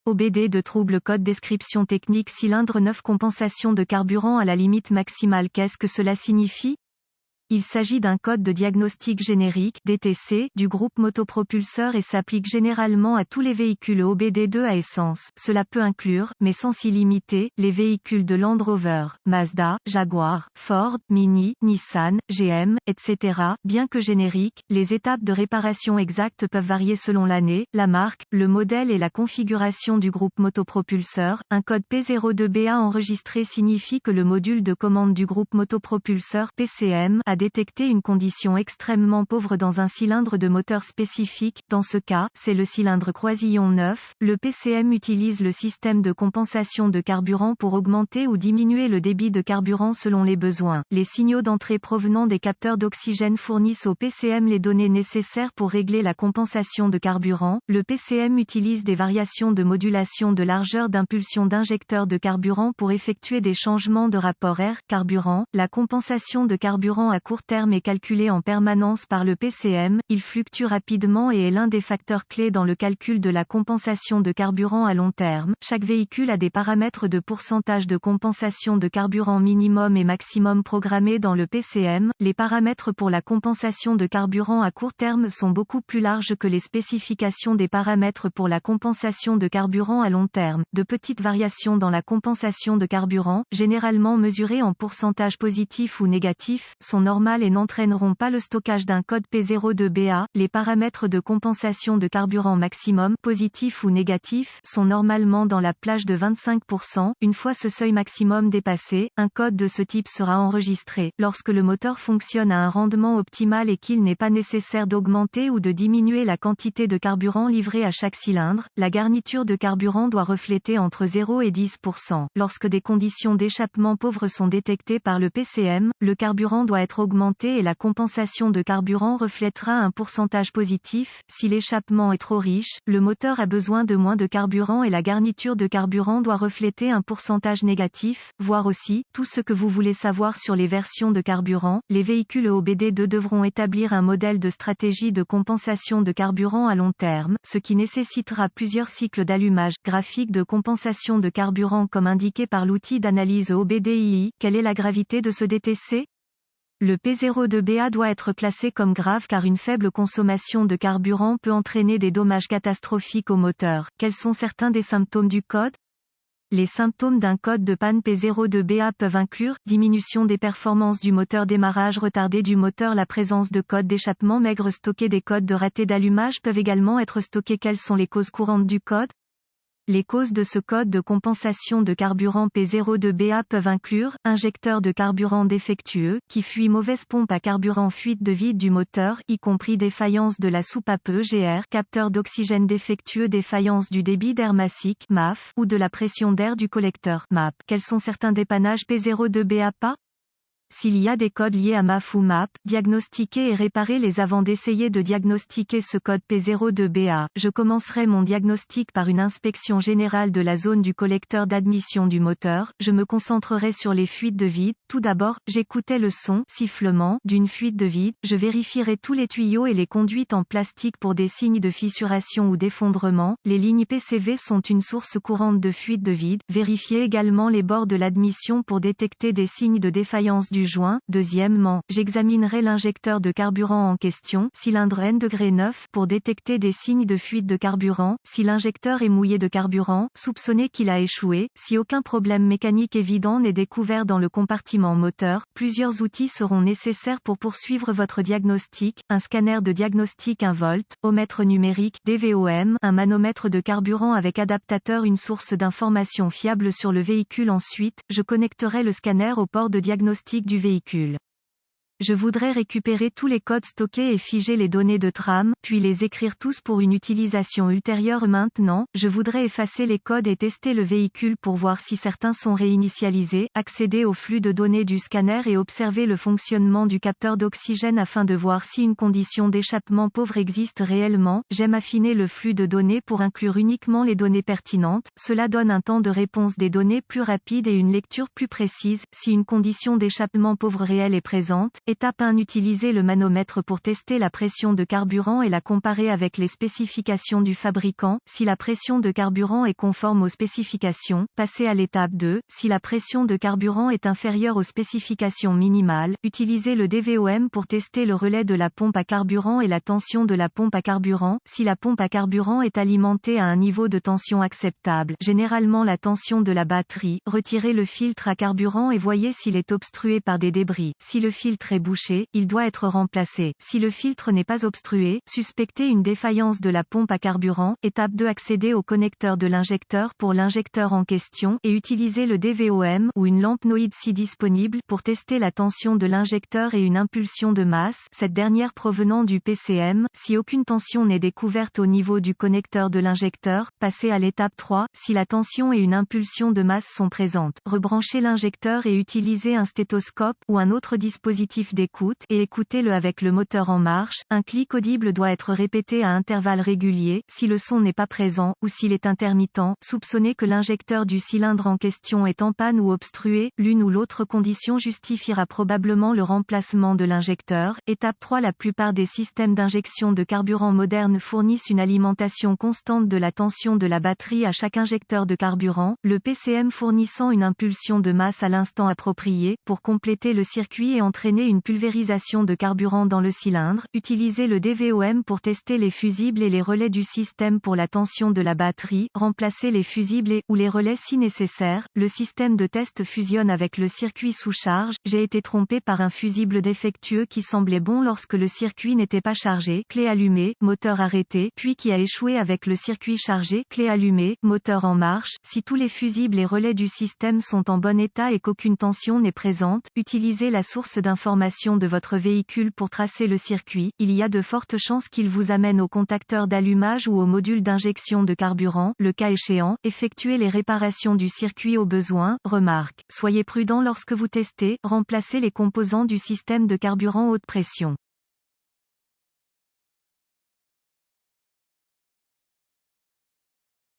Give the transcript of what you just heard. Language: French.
OBD de trouble code description technique cylindre 9 compensation de carburant à la limite maximale. Qu'est-ce que cela signifie? Il s'agit d'un code de diagnostic générique (DTC) du groupe motopropulseur et s'applique généralement à tous les véhicules OBD2 à essence. Cela peut inclure, mais sans s'y limiter, les véhicules de Land Rover, Mazda, Jaguar, Ford, Mini, Nissan, GM, etc. Bien que génériques, les étapes de réparation exactes peuvent varier selon l'année, la marque, le modèle et la configuration du groupe motopropulseur. Un code P02BA enregistré signifie que le module de commande du groupe motopropulseur PCM a détecté une condition extrêmement pauvre dans un cylindre de moteur spécifique. Dans ce cas, c'est le cylindre croisillon 9. Le PCM utilise le système de compensation de carburant pour augmenter ou diminuer le débit de carburant selon les besoins. Les signaux d'entrée provenant des capteurs d'oxygène fournissent au PCM les données nécessaires pour régler la compensation de carburant. Le PCM utilise des variations de modulation de largeur d'impulsion d'injecteur de carburant pour effectuer des changements de rapport air-carburant. La compensation de carburant à court terme est calculé en permanence par le PCM, il fluctue rapidement et est l'un des facteurs clés dans le calcul de la compensation de carburant à long terme. Chaque véhicule a des paramètres de pourcentage de compensation de carburant minimum et maximum programmés dans le PCM. Les paramètres pour la compensation de carburant à court terme sont beaucoup plus larges que les spécifications des paramètres pour la compensation de carburant à long terme. De petites variations dans la compensation de carburant, généralement mesurées en pourcentage positif ou négatif, sont normales et n'entraîneront pas le stockage d'un code P02BA. Les paramètres de compensation de carburant maximum, positif ou négatif, sont normalement dans la plage de 25%. Une fois ce seuil maximum dépassé, un code de ce type sera enregistré. Lorsque le moteur fonctionne à un rendement optimal et qu'il n'est pas nécessaire d'augmenter ou de diminuer la quantité de carburant livrée à chaque cylindre, la garniture de carburant doit refléter entre 0 et 10%. Lorsque des conditions d'échappement pauvres sont détectées par le PCM, le carburant doit être augmenté et la compensation de carburant reflètera un pourcentage positif. Si l'échappement est trop riche, le moteur a besoin de moins de carburant et la garniture de carburant doit refléter un pourcentage négatif. Voir aussi, tout ce que vous voulez savoir sur les versions de carburant. Les véhicules OBD2 devront établir un modèle de stratégie de compensation de carburant à long terme, ce qui nécessitera plusieurs cycles d'allumage. Graphique de compensation de carburant comme indiqué par l'outil d'analyse OBDII. Quelle est la gravité de ce DTC? Le P02BA doit être classé comme grave car une faible consommation de carburant peut entraîner des dommages catastrophiques au moteur. Quels sont certains des symptômes du code? Les symptômes d'un code de panne P02BA peuvent inclure diminution des performances du moteur, démarrage retardé du moteur, la présence de codes d'échappement maigre stockés. Des codes de raté d'allumage peuvent également être stockés. Quelles sont les causes courantes du code? Les causes de ce code de compensation de carburant P02BA peuvent inclure injecteur de carburant défectueux, qui fuit, mauvaise pompe à carburant, fuite de vide du moteur, y compris défaillance de la soupape EGR, capteur d'oxygène défectueux, défaillance du débit d'air massique (MAF) ou de la pression d'air du collecteur (MAP). Quels sont certains dépannages P02BA pas? S'il y a des codes liés à MAF ou MAP, diagnostiquez et réparez-les avant d'essayer de diagnostiquer ce code P02BA. Je commencerai mon diagnostic par une inspection générale de la zone du collecteur d'admission du moteur. Je me concentrerai sur les fuites de vide. Tout d'abord, j'écoutais le son, sifflement, d'une fuite de vide. Je vérifierai tous les tuyaux et les conduites en plastique pour des signes de fissuration ou d'effondrement. Les lignes PCV sont une source courante de fuite de vide. Vérifiez également les bords de l'admission pour détecter des signes de défaillance du joint. Deuxièmement, j'examinerai l'injecteur de carburant en question, cylindre N°9, pour détecter des signes de fuite de carburant. Si l'injecteur est mouillé de carburant, soupçonnez qu'il a échoué. Si aucun problème mécanique évident n'est découvert dans le compartiment moteur, plusieurs outils seront nécessaires pour poursuivre votre diagnostic: un scanner de diagnostic 1 volt, ohmètre numérique, DVOM, un manomètre de carburant avec adaptateur, une source d'information fiable sur le véhicule. Ensuite, je connecterai le scanner au port de diagnostic du véhicule. Je voudrais récupérer tous les codes stockés et figer les données de trame, puis les écrire tous pour une utilisation ultérieure. Maintenant, je voudrais effacer les codes et tester le véhicule pour voir si certains sont réinitialisés, accéder au flux de données du scanner et observer le fonctionnement du capteur d'oxygène afin de voir si une condition d'échappement pauvre existe réellement. J'aime affiner le flux de données pour inclure uniquement les données pertinentes. Cela donne un temps de réponse des données plus rapide et une lecture plus précise. Si une condition d'échappement pauvre réelle est présente, Étape 1. Utilisez le manomètre pour tester la pression de carburant et la comparer avec les spécifications du fabricant. Si la pression de carburant est conforme aux spécifications, passez à l'étape 2. Si la pression de carburant est inférieure aux spécifications minimales, utilisez le DVOM pour tester le relais de la pompe à carburant et la tension de la pompe à carburant. Si la pompe à carburant est alimentée à un niveau de tension acceptable, généralement la tension de la batterie, retirez le filtre à carburant et voyez s'il est obstrué par des débris. Si le filtre est bouché, il doit être remplacé. Si le filtre n'est pas obstrué, suspectez une défaillance de la pompe à carburant. Étape 2. Accédez au connecteur de l'injecteur pour l'injecteur en question et utilisez le DVOM ou une lampe NOID si disponible pour tester la tension de l'injecteur et une impulsion de masse, cette dernière provenant du PCM. Si aucune tension n'est découverte au niveau du connecteur de l'injecteur, passez à l'étape 3. Si la tension et une impulsion de masse sont présentes, rebranchez l'injecteur et utilisez un stéthoscope ou un autre dispositif d'écoute et écoutez-le avec le moteur en marche. Un clic audible doit être répété à intervalles réguliers. Si le son n'est pas présent ou s'il est intermittent, soupçonnez que l'injecteur du cylindre en question est en panne ou obstrué. L'une ou l'autre condition justifiera probablement le remplacement de l'injecteur. Étape 3. La plupart des systèmes d'injection de carburant modernes fournissent une alimentation constante de la tension de la batterie à chaque injecteur de carburant, le PCM fournissant une impulsion de masse à l'instant approprié. Pour compléter le circuit et entraîner une pulvérisation de carburant dans le cylindre, utilisez le DVOM pour tester les fusibles et les relais du système pour la tension de la batterie. Remplacez les fusibles et ou les relais si nécessaire. Le système de test fusionne avec le circuit sous charge. J'ai été trompé par un fusible défectueux qui semblait bon lorsque le circuit n'était pas chargé. Clé allumée, moteur arrêté, puis qui a échoué avec le circuit chargé. Clé allumée, moteur en marche. Si tous les fusibles et relais du système sont en bon état et qu'aucune tension n'est présente, utilisez la source d'information de votre véhicule pour tracer le circuit. Il y a de fortes chances qu'il vous amène au contacteur d'allumage ou au module d'injection de carburant. Le cas échéant, effectuez les réparations du circuit au besoin. Remarque: soyez prudent lorsque vous testez, remplacez les composants du système de carburant haute pression.